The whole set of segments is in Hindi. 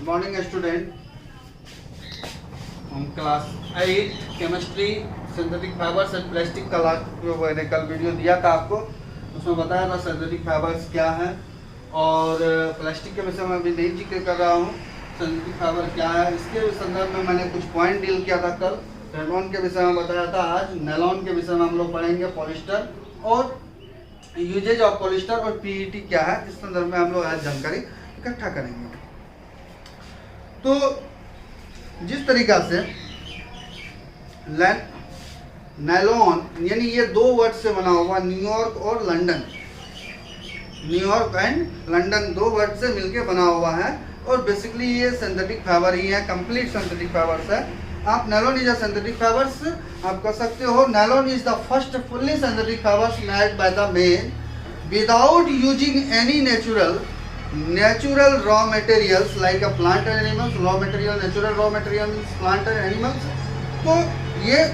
Good morning student. हम class 8 chemistry synthetic fibres and plastic का जो मैंने कल वीडियो दिया था आपको, उसमें बताया था सिंथेटिक फाइबर्स क्या है और प्लास्टिक के विषय में अभी नहीं जिक्र कर रहा हूँ। सिंथेटिक फाइबर क्या है इसके संदर्भ में मैंने कुछ पॉइंट डील किया था कल। रेडॉन के विषय में बताया था। आज नायलॉन के विषय में हम लोग पढ़ेंगे पॉलिस्टर और यूजेज ऑफ पॉलिस्टर और पीईटी क्या है, इस संदर्भ में हम लोग आज जानकारी इकट्ठा करेंगे। तो जिस तरीका से नायलॉन यानी ये दो वर्ड से बना हुआ न्यूयॉर्क और लंदन, न्यूयॉर्क एंड लंदन दो वर्ड से मिलके बना हुआ है और बेसिकली ये सिंथेटिक फाइबर ही है, कंप्लीट सिंथेटिक फाइबर्स है। आप nylon is a synthetic fibres आप कर सकते हो। Nylon is the first fully synthetic fibres made by the man without using any natural raw materials like a plant and animals, raw material, natural raw materials, plant and animals। तो ये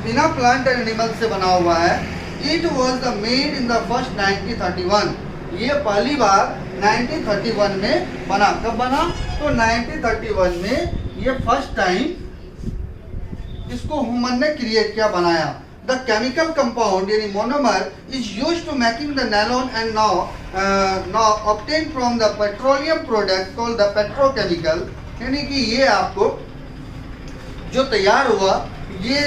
बिना प्लांट एंड एनिमल से बना हुआ है। It was the made in the first 1931। ये पहली बार 1931 में बना। कब बना? तो 1931 में ये फर्स्ट टाइम इसको ह्यूमन ने क्रिएट किया, बनाया। The chemical compound यानी monomer is used to making the nylon and now obtained from the petroleum product called the petrochemical। यानी कि ये आपको जो तैयार हुआ ये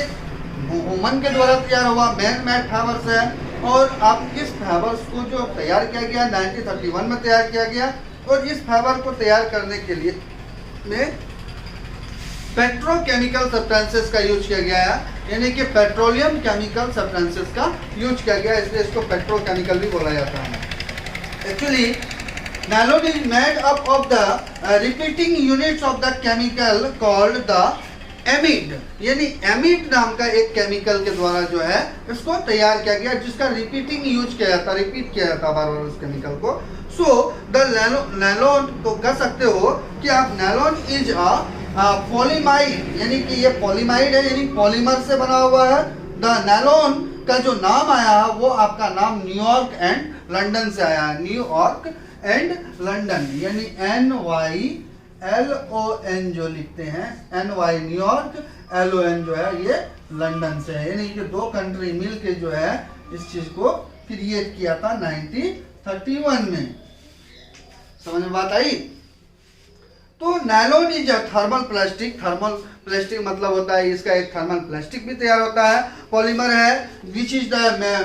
ह्यूमन के द्वारा तैयार हुआ, मैन मेड फाइबर्स है। और आप इस फाइबर्स को जो तैयार किया गया 1931 में तैयार किया गया और इस फाइबर को तैयार करने के लिए में पेट्रोकेमिकल सब्सटेंसेस का यूज किया गया है, यानी कि पेट्रोलियम केमिकल सब्सटेंसेस का यूज किया गया, इसलिए इसको पेट्रोकेमिकल भी बोला जाता है। Actually nylon is made up of the repeating units of the chemical called the एमिड, यानी एमिड नाम का एक केमिकल के द्वारा जो है इसको तैयार किया गया, जिसका रिपीटिंग यूज किया जाता, रिपीट किया जाता बार बार उस केमिकल को। सो द नायलॉन को कह सकते हो कि आप नायलॉन इज अ पॉलीमाइड, यानी कि ये पॉलीमाइड है, यानी पॉलीमर से बना हुआ है। द नायलॉन का जो नाम आया वो आपका नाम न्यूयॉर्क एंड लंदन से आया है। न्यूयॉर्क एंड लंदन यानी NYLON जो लिखते हैं, NY न्यूयॉर्क, LON जो है ये लंदन से है, यानी कि दो कंट्री मिलके जो है इस चीज को क्रिएट किया था 1931 में। समझ में बात आई? तो nylon is a thermal plastic. Thermal plastic मतलब होता है इसका एक थर्मल प्लास्टिक भी तैयार होता है, पॉलीमर है, which is the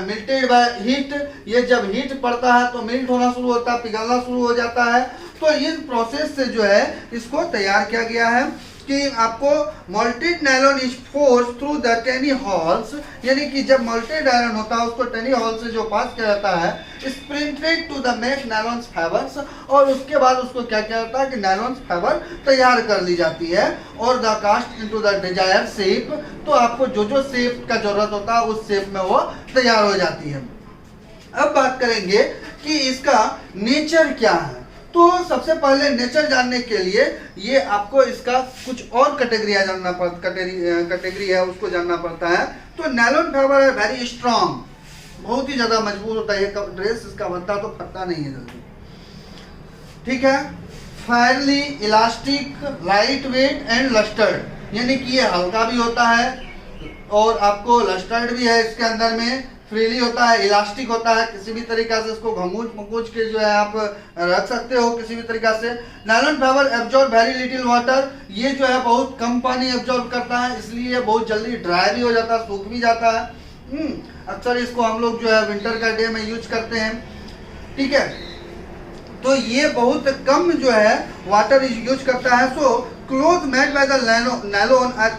melted by heat. ये जब हीट पड़ता है तो मेल्ट होना शुरू होता है, पिघलना शुरू हो जाता है। तो इस प्रोसेस से जो है इसको तैयार किया गया है कि आपको molted nylon is forced through the tiny holes, यानी कि जब मोल्टेड आयरन होता है उसको टेनी हॉल से जो पास किया जाता है, sprinted to the make nylon fibres, और उसके बाद उसको क्या किया जाता है कि नायलॉन फाइबर तैयार कर ली जाती है और the cast into the desired shape. तो आपको जो जो शेप का जरूरत होता है उस शेप में वो तैयार हो जाती है। अब बात करेंगे कि इसका नेचर क्या है। तो सबसे पहले नेचर जानने के लिए ये आपको इसका कुछ और कैटेगरी जानना पड़ता, कैटेगरी है उसको जानना पड़ता है। तो नायलॉन फाइबर है वेरी स्ट्रांग, बहुत ही ज्यादा मजबूत होता है। ये ड्रेस इसका बनता तो फटता नहीं है जल्दी, ठीक है। Fairly elastic, light weight and lustred, यानी कि ये हल्का भी होता है और आपको लस्टर्ड भी है इसके अंदर में, फ्रीली होता है, इलास्टिक होता है, किसी भी तरीका से इसको घमूच मकूच के जो है आप रख सकते हो किसी भी तरीका से। Nylon fibre absorb very little water, ये जो है बहुत कम पानी एब्जॉर्ब करता है, इसलिए बहुत जल्दी ड्राई भी हो जाता है, सूख भी जाता है। अक्सर इसको हम लोग जो है विंटर का डे में यूज करते हैं, ठीक है। तो ये बहुत कम जो है वाटर यूज करता है। So cloth made by the nylon are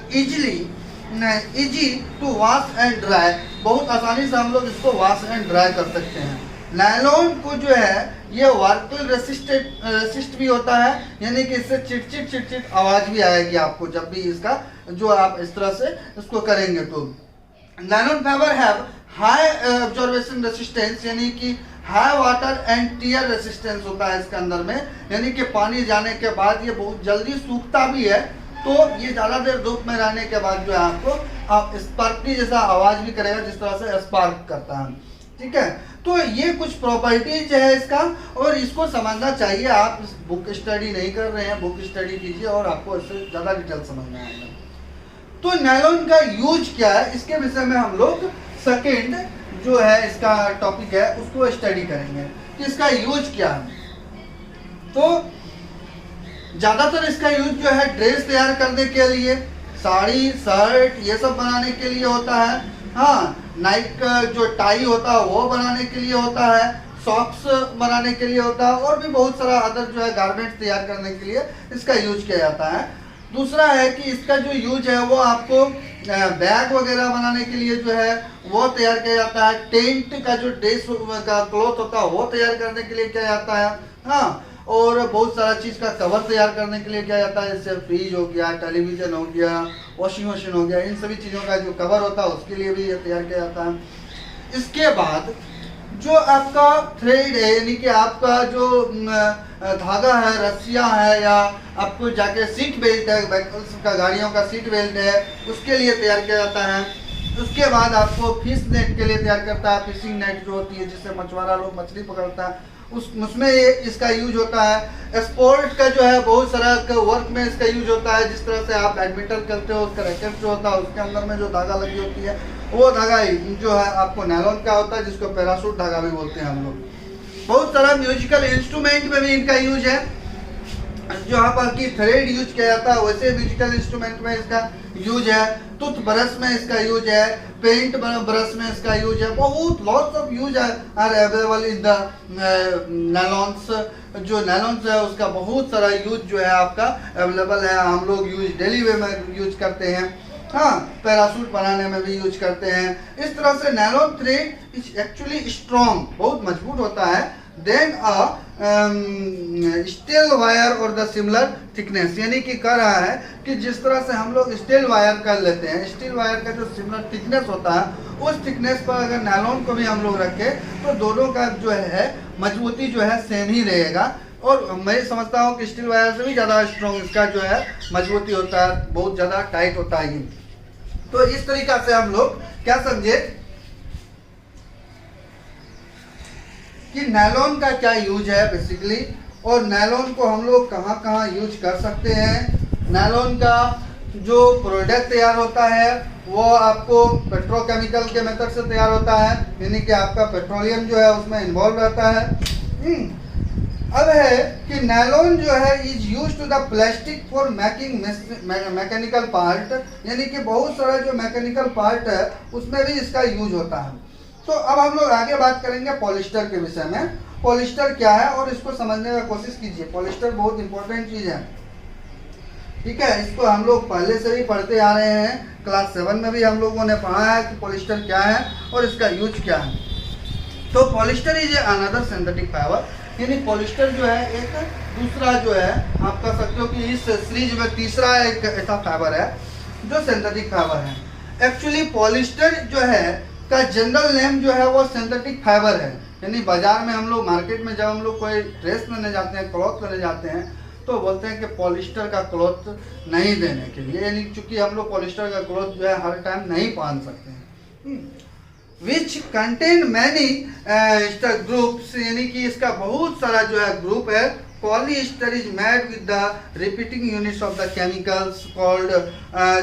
easy to wash and dry, बहुत आसानी से हम लोग इसको वॉश एंड ड्राई कर सकते हैं। नायलॉन को जो है ये वाटर रेसिस्ट भी होता है, यानी कि इससे चिट आवाज भी आएगी आपको जब भी इसका जो आप इस तरह से इसको करेंगे। तो nylon fibre have high absorption resistance, यानी कि high water and tear resistance होता है इसके अंदर में, यानी कि पानी जाने के बाद ये बहुत जल्दी सूखता भी है। तो ये ज़्यादा देर धूप में रहने के बाद जो है आपको आप स्पार्कली जैसा आवाज़ भी करेगा, जिस तरह से स्पार्क करता है, ठीक है। तो ये कुछ प्रॉपर्टीज है इसका, और इसको समझना चाहिए। आप बुक स्टडी नहीं कर रहे हैं, बुक स्टडी कीजिए और आपको इससे ज़्यादा डिटेल समझ में आएगा। तो नायलॉन का यूज क्या है, इसके विषय में हम लोग सेकेंड जो है इसका टॉपिक है उसको स्टडी करेंगे कि इसका यूज क्या है। तो ज़्यादातर इसका यूज जो है ड्रेस तैयार करने के लिए, साड़ी, शर्ट ये सब बनाने के लिए होता है। हाँ, नाइट का जो टाई होता है वो बनाने के लिए होता है, सॉक्स बनाने के लिए होता है, और भी बहुत सारा अदर जो है गारमेंट्स तैयार करने के लिए इसका यूज किया जाता है। दूसरा है कि इसका जो यूज है वो आपको बैग वगैरह बनाने के लिए जो है वो तैयार किया जाता है। टेंट का जो ड्रेस का क्लॉथ होता है वो तैयार करने के लिए किया जाता है। हाँ, और बहुत सारा चीज़ का कवर तैयार करने के लिए किया जाता है, जैसे फ्रिज हो गया, टेलीविज़न हो गया, वॉशिंग मशीन हो गया, इन सभी चीज़ों का जो कवर होता है उसके लिए भी ये तैयार किया जाता है। इसके बाद जो आपका थ्रेड है, यानी कि आपका जो धागा है, रस्सियाँ है, या आपको जाके सीट बेल्ट है, व्हीकल्स का गाड़ियों का सीट बेल्ट है, उसके लिए तैयार किया जाता है। उसके बाद आपको फिश नेट के लिए तैयार करता है, फिशिंग नेट जो होती है जिससे मछुआरा लोग मछली पकड़ता है, उसमें इसका यूज होता है। स्पोर्ट का जो है बहुत सारा वर्क में इसका यूज होता है, जिस तरह से आप बैडमिंटन खेलते हो, उसका रैकेट जो होता है उसके अंदर में जो धागा लगी होती है वो धागा जो है आपको नायलॉन का होता है, जिसको पैराशूट धागा भी बोलते हैं हम लोग। बहुत सारा म्यूजिकल इंस्ट्रूमेंट में भी इनका यूज है, जो आपकी थ्रेड यूज किया जाता है वैसे म्यूजिकल इंस्ट्रूमेंट में इसका यूज है। टूथ ब्रश में इसका यूज है, पेंट ब्रश में इसका यूज है, बहुत lots of use are available in the nylons. जो नायलॉन्स है उसका बहुत सारा यूज जो है आपका अवेलेबल है, हम लोग यूज डेली वे में यूज करते हैं। हाँ, पैराशूट बनाने में भी यूज करते हैं। इस तरह से nylon thread is actually strong, बहुत मजबूत होता है, देन अ स्टील वायर और द सिमिलर थिकनेस, यानी कि कह रहा है कि जिस तरह से हम लोग स्टील वायर कर लेते हैं, स्टील वायर का जो सिमिलर थिकनेस होता है उस थिकनेस पर अगर नायलॉन को भी हम लोग रखें तो दोनों का जो है मजबूती जो है सेम ही रहेगा। और मैं समझता हूँ कि स्टील वायर से भी ज़्यादा स्ट्रॉन्ग इसका जो है मजबूती होता है, बहुत ज़्यादा टाइट होता है। तो इस तरीका से हम लोग क्या समझे कि नायलॉन का क्या यूज है बेसिकली, और नायलॉन को हम लोग कहाँ कहाँ यूज कर सकते हैं। नायलॉन का जो प्रोडक्ट तैयार होता है वो आपको पेट्रोकेमिकल के मेथड से तैयार होता है, यानी कि आपका पेट्रोलियम जो है उसमें इन्वॉल्व रहता है। अब है कि नायलॉन जो है is use to the plastic for making mechanical part, यानी कि बहुत सारा जो मैकेनिकल पार्ट है उसमें भी इसका यूज होता है। तो अब हम लोग आगे बात करेंगे पॉलिस्टर के विषय में। पॉलिस्टर क्या है और इसको समझने की कोशिश कीजिए। पॉलिस्टर बहुत इंपॉर्टेंट चीज़ है, ठीक है, इसको हम लोग पहले से ही पढ़ते आ रहे हैं, क्लास 7 में भी हम लोगों ने पढ़ा है कि पॉलिस्टर क्या है और इसका यूज क्या है। तो polyester is another synthetic fibre, यानी पॉलिस्टर जो है एक दूसरा जो है आप कह सकते हो कि इस सीरीज में तीसरा एक ऐसा फाइबर है जो सिंथेटिक फाइबर है। एक्चुअली पॉलिस्टर जो है का जनरल नेम जो है वो सिंथेटिक फाइबर है, यानी बाजार में हम लोग मार्केट में जब हम लोग कोई ड्रेस लेने जाते हैं, क्लॉथ लेने जाते हैं, तो बोलते हैं कि पॉलिस्टर का क्लॉथ नहीं देने के लिए, यानी चूंकि हम लोग पॉलिस्टर का क्लॉथ जो है हर टाइम नहीं पहन सकते हैं। विच कंटेन मैनी ग्रुप्स, यानी कि इसका बहुत सारा जो है ग्रुप है। Polyester is made with the repeating units of the chemicals called,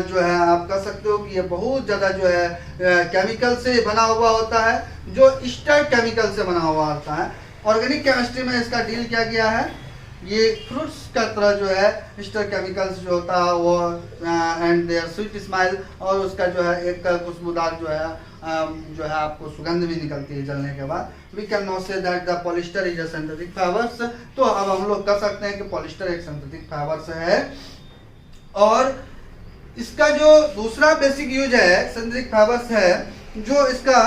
जो है आप कह सकते हो कि ये बहुत ज़्यादा जो है केमिकल से बना हुआ होता है, जो ईस्टर केमिकल से बना हुआ होता है। ऑर्गेनिक केमिस्ट्री में इसका डील किया गया है, ये फ्रूट्स का तरह जो है ईस्टर केमिकल्स जो होता है वो एंड देयर स्वीट स्माइल, और उसका जो है एक खुशबूदार जो है आपको सुगंध भी निकलती है जलने के बाद। We can not say that the polyester is a synthetic fibres. तो अब हम लोग कह सकते हैं कि पॉलिस्टर एक सिंथेटिक फाइबर्स है। और इसका जो दूसरा बेसिक यूज है सिंथेटिक फाइबर्स है, जो इसका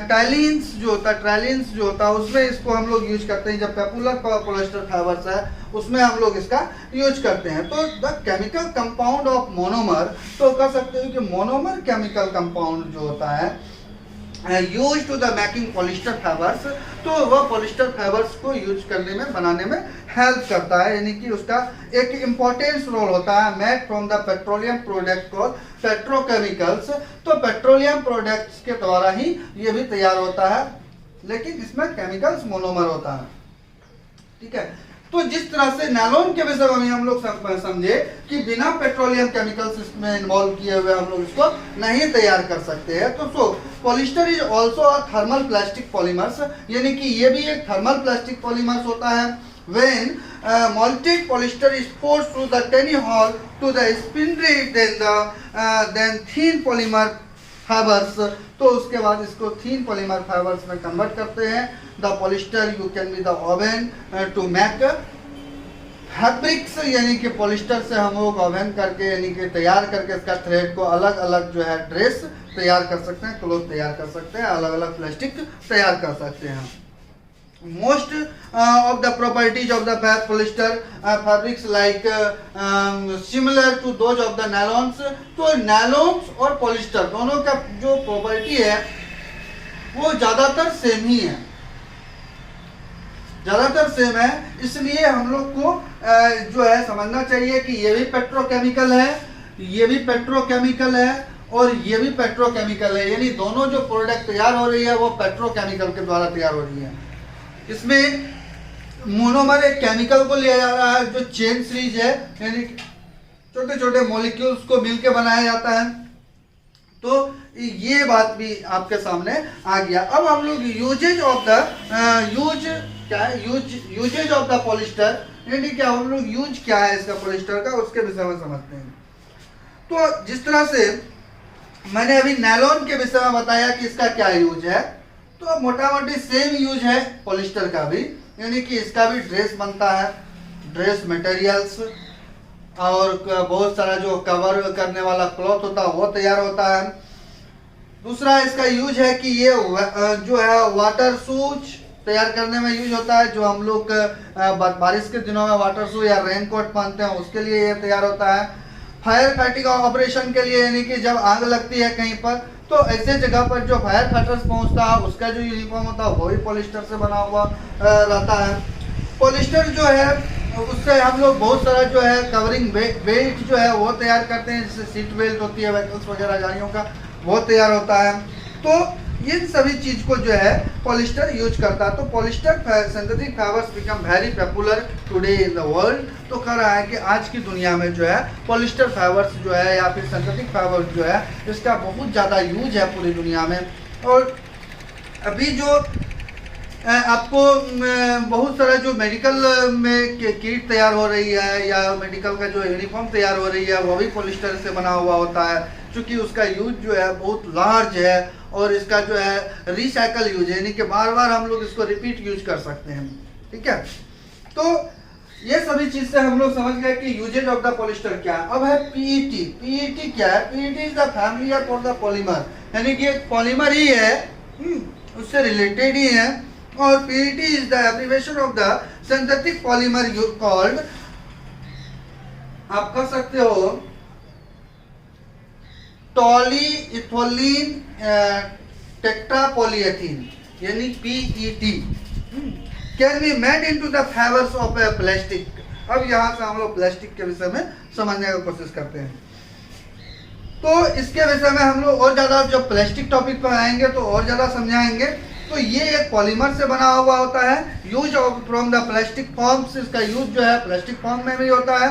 टाइलिन्स जो होता है, ट्राइलिन्स जो होता है उसमें इसको हम लोग यूज करते हैं। जब पॉपुलर पॉलिस्टर फाइबर्स है उसमें हम लोग इसका यूज करते हैं। तो the chemical compound of monomer, तो कह सकते हो कि मोनोमर केमिकल कंपाउंड जो होता है use to the making polyester fibres, तो वह पॉलिस्टर फाइबर्स को यूज करने में बनाने में हेल्प करता है, यानी कि उसका एक इम्पोर्टेंस रोल होता है। Made from the petroleum product called petrochemicals, तो पेट्रोलियम प्रोडक्ट्स के द्वारा ही ये भी तैयार होता है। लेकिन इसमें केमिकल्स मोनोमर होता है। ठीक है, तो जिस तरह से नायलॉन के विषय में हम लोग समझे कि बिना पेट्रोलियम केमिकल्स इसमें इन्वॉल्व किए हुए हम लोग इसको नहीं तैयार कर सकते हैं। तो polyester is also a thermal plastic polymers, यानी कि ये भी एक थर्मल प्लास्टिक पॉलीमर्स होता है। When malted polyester is forced through the tiny hole to the spindle, then thin polymer fibers, तो उसके बाद इसको thin polymer fibers में कन्वर्ट करते हैं। The polyester you can be the oven to make fabrics, यानी कि पॉलिस्टर से हम लोग ओवन करके यानी कि तैयार करके इसका थ्रेड को अलग अलग जो है ड्रेस तैयार कर सकते हैं, क्लोथ तैयार कर सकते हैं, अलग अलग प्लास्टिक तैयार कर सकते हैं। Most of the properties of the polyester fabrics like similar to those of the nylons, तो nylons और polyester दोनों का जो प्रॉपर्टी है वो ज़्यादातर सेम ही है, ज़्यादातर सेम है। इसलिए हम लोग को जो है समझना चाहिए कि ये भी पेट्रोकेमिकल है, ये भी पेट्रोकेमिकल है और ये भी पेट्रोकेमिकल है, यानी दोनों जो प्रोडक्ट तैयार हो रही है वो पेट्रोकेमिकल के द्वारा तैयार हो रही है। इसमें मोनोमर एक केमिकल को लिया जा रहा है जो चेन सीरीज है, यानी छोटे छोटे मॉलिक्यूल्स को मिलके बनाया जाता है। तो ये बात भी आपके सामने आ गया। अब हम लोग यूजेज ऑफ द पॉलिस्टर, यानी क्या हम लोग यूज क्या है इसका पॉलिस्टर का, उसके विषय में समझते हैं। तो जिस तरह से मैंने अभी नायलॉन के विषय में बताया कि इसका क्या यूज है, तो मोटा मोटी सेम यूज है पॉलिस्टर का भी, यानी कि इसका भी ड्रेस बनता है, ड्रेस मटेरियल्स और बहुत सारा जो कवर करने वाला क्लॉथ होता है वो तैयार होता है। दूसरा इसका यूज है कि ये जो है वाटर शूज तैयार करने में यूज होता है, जो हम लोग बारिश के दिनों में वाटर शू या रेन कोट पहनते हैं उसके लिए ये तैयार होता है। फायर फाइटिंग ऑपरेशन के लिए, यानी कि जब आग लगती है कहीं पर तो ऐसे जगह पर जो फायर फाइटर्स पहुंचता है उसका जो यूनिफॉर्म होता है वो भी पॉलिस्टर से बना हुआ रहता है। पॉलिस्टर जो है उससे हम लोग बहुत सारा जो है कवरिंग बेल्ट जो है वो तैयार करते हैं, जैसे सीट बेल्ट होती है व्हीकल्स वगैरह गाड़ियों का, वो तैयार होता है। तो इन सभी चीज को जो है पॉलिस्टर यूज करता है। तो polyester synthetic fibres become very popular today in the world. तो कह रहा है कि आज की दुनिया में जो है पॉलिस्टर फाइबर्स जो है या फिर सिंथेटिक फाइबर्स जो है इसका बहुत ज़्यादा यूज है पूरी दुनिया में। और अभी जो आपको बहुत सारा जो मेडिकल में किट तैयार हो रही है या मेडिकल का जो यूनिफॉर्म तैयार हो रही है वो भी पॉलिस्टर से बना हुआ होता है, क्योंकि उसका यूज जो है बहुत लार्ज है और इसका जो है रिसाइकल यूज है, यानी कि बार बार हम लोग इसको रिपीट यूज कर सकते हैं। ठीक है, तो ये सभी चीज से हम लोग समझ गए कि यूजेज ऑफ द पॉलिस्टर क्या है। अब है पीईटी। पीईटी क्या है? PET is the family of the polymer, यानी कि एक पॉलीमर ही है, उससे रिलेटेड ही है। और PET is the abbreviation of the synthetic polymer called, आप कह सकते हो टॉलीइथोलीन टेट्रापॉलीएथीन, यानी PET can be made into the fibres of A plastic. अब यहाँ से हम लोग प्लास्टिक के विषय में समझने की कोशिश करते हैं। तो इसके विषय में हम लोग और ज़्यादा जब प्लास्टिक टॉपिक पर आएंगे तो और ज़्यादा समझाएंगे। तो ये एक पॉलीमर से बना हुआ होता है। Use of from the plastic forms, इसका यूज जो है प्लास्टिक फॉर्म में भी होता है।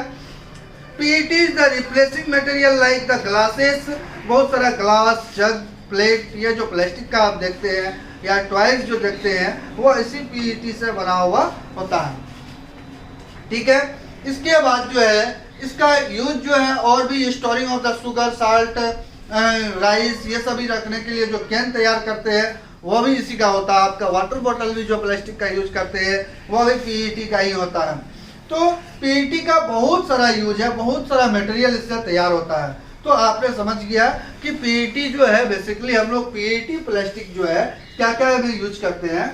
PET is the replacing material like the glasses, बहुत सारा ग्लास, जग, प्लेट, ये जो प्लास्टिक का आप देखते हैं या टॉयज जो देखते हैं वो इसी PET से बना हुआ होता है। ठीक है, इसके बाद जो है इसका यूज जो है और भी storing of the sugar, salt, rice, ये सभी रखने के लिए जो कैन तैयार करते हैं वो भी इसी का होता है। आपका वाटर बॉटल भी जो प्लास्टिक का यूज करते हैं वो भी PET का ही होता है। तो PET का बहुत सारा यूज है, बहुत सारा मटेरियल इससे तैयार होता है। तो आपने समझ गया कि PET जो है बेसिकली हम लोग PET प्लास्टिक जो है क्या क्या में यूज करते हैं।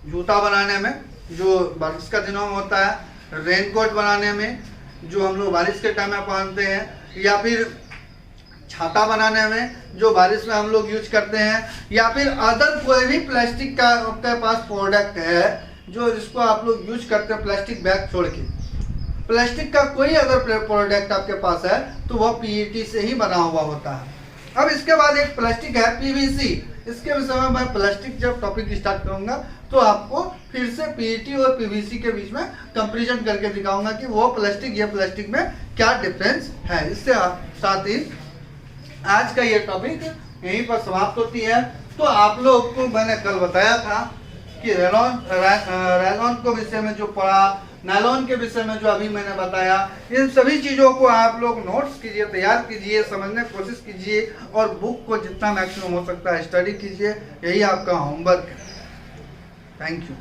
जूता बनाने में जो बारिश का दिनों में होता है, रेनकोट बनाने में जो हम लोग बारिश के टाइम में पहनते हैं, या फिर छाता बनाने में जो बारिश में हम लोग यूज करते हैं, या फिर अदर कोई भी प्लास्टिक का आपके पास प्रोडक्ट है जो जिसको आप लोग यूज करते हैं प्लास्टिक बैग छोड़ के, प्लास्टिक का कोई अगर प्रोडक्ट आपके पास है तो वह PET से ही बना हुआ होता है। अब इसके बाद एक प्लास्टिक है PVC, इसके विषय में मैं प्लास्टिक जब टॉपिक स्टार्ट करूंगा तो आपको फिर से पीईटी और पीवीसी के बीच में कंपैरिजन करके दिखाऊंगा कि वो प्लास्टिक या प्लास्टिक में क्या डिफरेंस है। इससे साथ ही आज का ये टॉपिक यहीं पर समाप्त होती है। तो आप लोग को मैंने कल बताया था कि रेलॉन को विषय में जो पढ़ा, नायलॉन के विषय में जो अभी मैंने बताया, इन सभी चीज़ों को आप लोग नोट्स कीजिए, तैयार कीजिए, समझने की कोशिश कीजिए और बुक को जितना मैक्सिमम हो सकता है स्टडी कीजिए। यही आपका होमवर्क है। Thank you.